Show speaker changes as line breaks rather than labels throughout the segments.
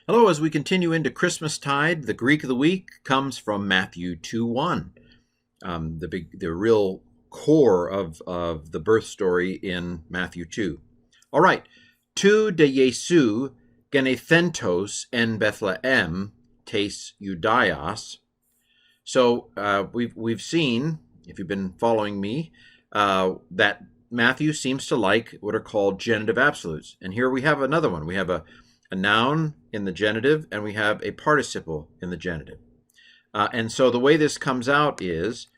Hello, as we continue into Christmastide, the Greek of the week comes from Matthew 2:1, the real core of the birth story in Matthew 2. All right, tu de Jesu genethentos en Bethlehem tes Judaias. So we've seen, if you've been following me, that Matthew seems to like what are called genitive absolutes, and here we have another one. We have a noun in the genitive, and we have a participle in the genitive. And so the way this comes out is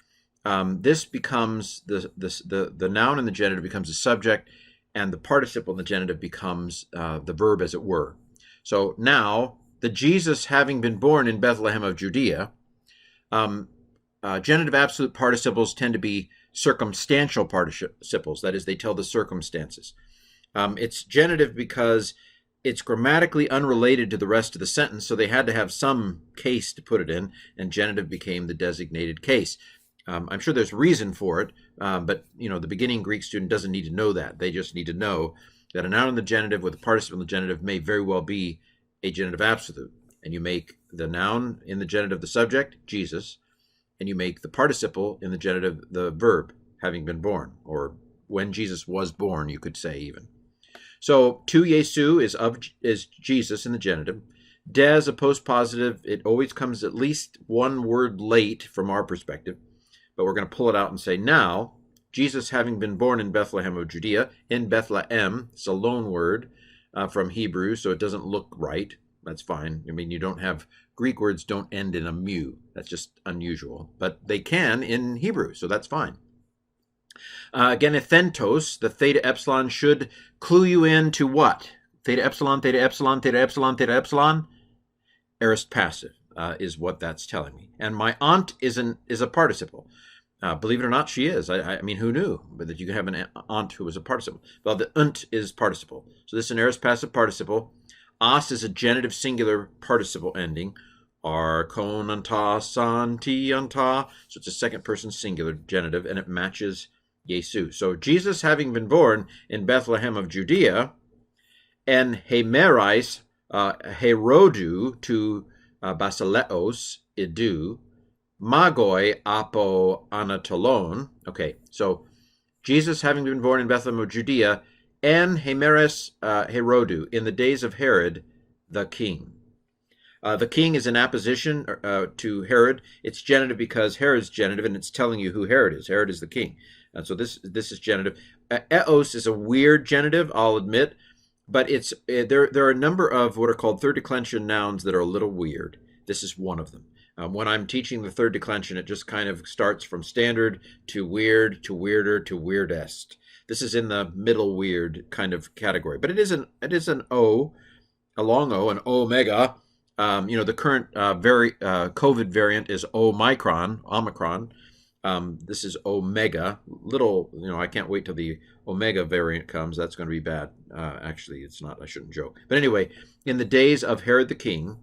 this becomes the noun in the genitive becomes the subject, and the participle in the genitive becomes the verb, as it were. So now, the Jesus having been born in Bethlehem of Judea, genitive absolute participles tend to be circumstantial participles. That is, they tell the circumstances. It's genitive because it's grammatically unrelated to the rest of the sentence, so they had to have some case to put it in, and genitive became the designated case. I'm sure there's reason for it, but the beginning Greek student doesn't need to know that. They just need to know that a noun in the genitive with a participle in the genitive may very well be a genitive absolute, and you make the noun in the genitive the subject, Jesus, and you make the participle in the genitive the verb, having been born, or when Jesus was born, you could say even. So tu Jesu is Jesus in the genitive. Des, a postpositive, it always comes at least one word late from our perspective, but we're going to pull it out and say, now, Jesus having been born in Bethlehem of Judea, in Bethlehem, it's a loan word from Hebrew, so it doesn't look right. That's fine. I mean, you don't have, Greek words don't end in a mu. That's just unusual, but they can in Hebrew, so that's fine. Genethentos, the theta epsilon, should clue you in to what? Theta epsilon, theta epsilon, theta epsilon, theta epsilon. Aorist passive is what that's telling me. And my aunt is a participle. Believe it or not, she is. I mean, who knew? But that you could have an aunt who was a participle. Well, the unt is participle. So this is an aorist passive participle. As is a genitive singular participle ending. Arkonanta, santianta. So it's a second person singular genitive, and it matches Jesu. So Jesus having been born in Bethlehem of Judea, en hemerais herodu to basileos idu, magoi apo anatolon. Okay, so Jesus having been born in Bethlehem of Judea, en hemeres herodu, in the days of Herod the king. The king is an apposition to Herod. It's genitive because Herod's genitive, and it's telling you who Herod is. Herod is the king. And so this is genitive. Eos is a weird genitive, I'll admit, but it's there are a number of what are called third declension nouns that are a little weird. This is one of them. When I'm teaching the third declension, it just kind of starts from standard to weird to weirder to weirdest. This is in the middle weird kind of category, but it is an O, a long O, an omega. The current COVID variant is Omicron. This is Omega. I can't wait till the Omega variant comes. That's going to be bad. Actually, it's not. I shouldn't joke. But anyway, in the days of Herod the king,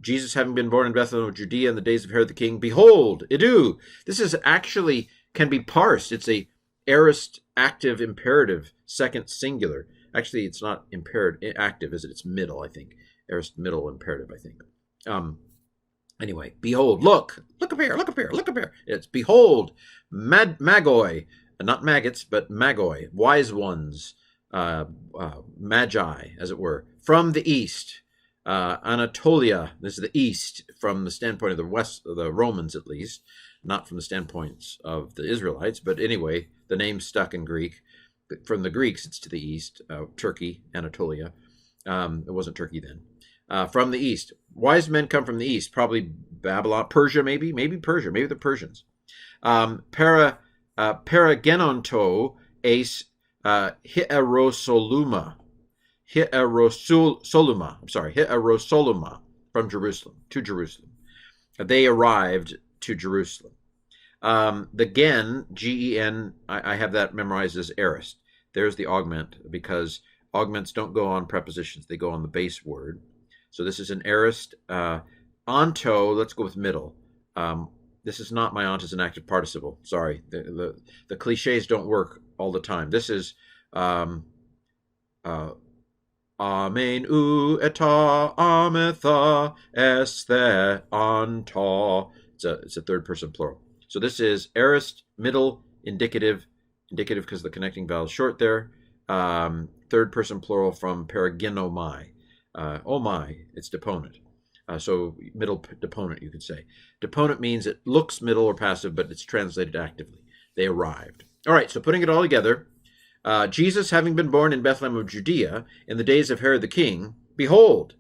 Jesus having been born in Bethlehem of Judea in the days of Herod the king, behold, idu. This is actually can be parsed. It's a aorist active imperative second singular. Actually, it's not imperative active, is it? It's middle, I think. Aorist middle imperative, I think. Anyway, behold, look up here, look up here, look up here. It's behold, magoi, not maggots, but magoi, wise ones, magi, as it were, from the east. Anatolia, this is the east from the standpoint of the west, of the Romans at least, not from the standpoints of the Israelites, but anyway, the name's stuck in Greek. From the Greeks, it's to the east, Turkey, Anatolia. It wasn't Turkey then. From the east. Wise men come from the east, probably Babylon, Persia, maybe Persia, maybe the Persians. Paragenonto ace hierosoluma, from Jerusalem, to Jerusalem. They arrived to Jerusalem. The gen, Gen, I have that memorized as aorist. There's the augment, because augments don't go on prepositions, they go on the base word. So this is an aorist. Onto, let's go with middle. This is not my aunt as an active participle. Sorry, the cliches don't work all the time. This is Amen u eta ametha esthe anta. It's a third person plural. So this is aorist, middle, indicative because the connecting vowel is short there. Third person plural from paraginomai. Oh my, it's deponent. So middle deponent, you could say. Deponent means it looks middle or passive, but it's translated actively. They arrived. All right, so putting it all together, Jesus having been born in Bethlehem of Judea in the days of Herod the king, behold,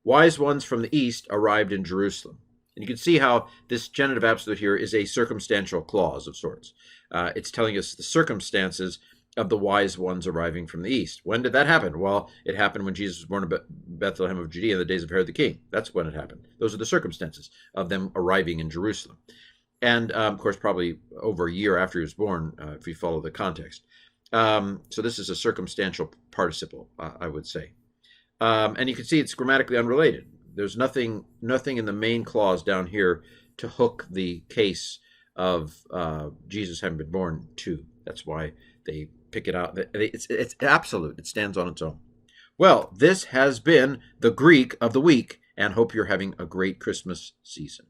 wise ones from the east arrived in Jerusalem. And you can see how this genitive absolute here is a circumstantial clause of sorts. It's telling us the circumstances of the wise ones arriving from the east. When did that happen? Well, it happened when Jesus was born in Bethlehem of Judea in the days of Herod the king. That's when it happened. Those are the circumstances of them arriving in Jerusalem. And, of course, probably over a year after he was born, if you follow the context. So this is a circumstantial participle, I would say. And you can see it's grammatically unrelated. There's nothing in the main clause down here to hook the case of Jesus having been born to. That's why they pick it out. It's absolute. It stands on its own. Well, this has been the Greek of the week, and hope you're having a great Christmas season.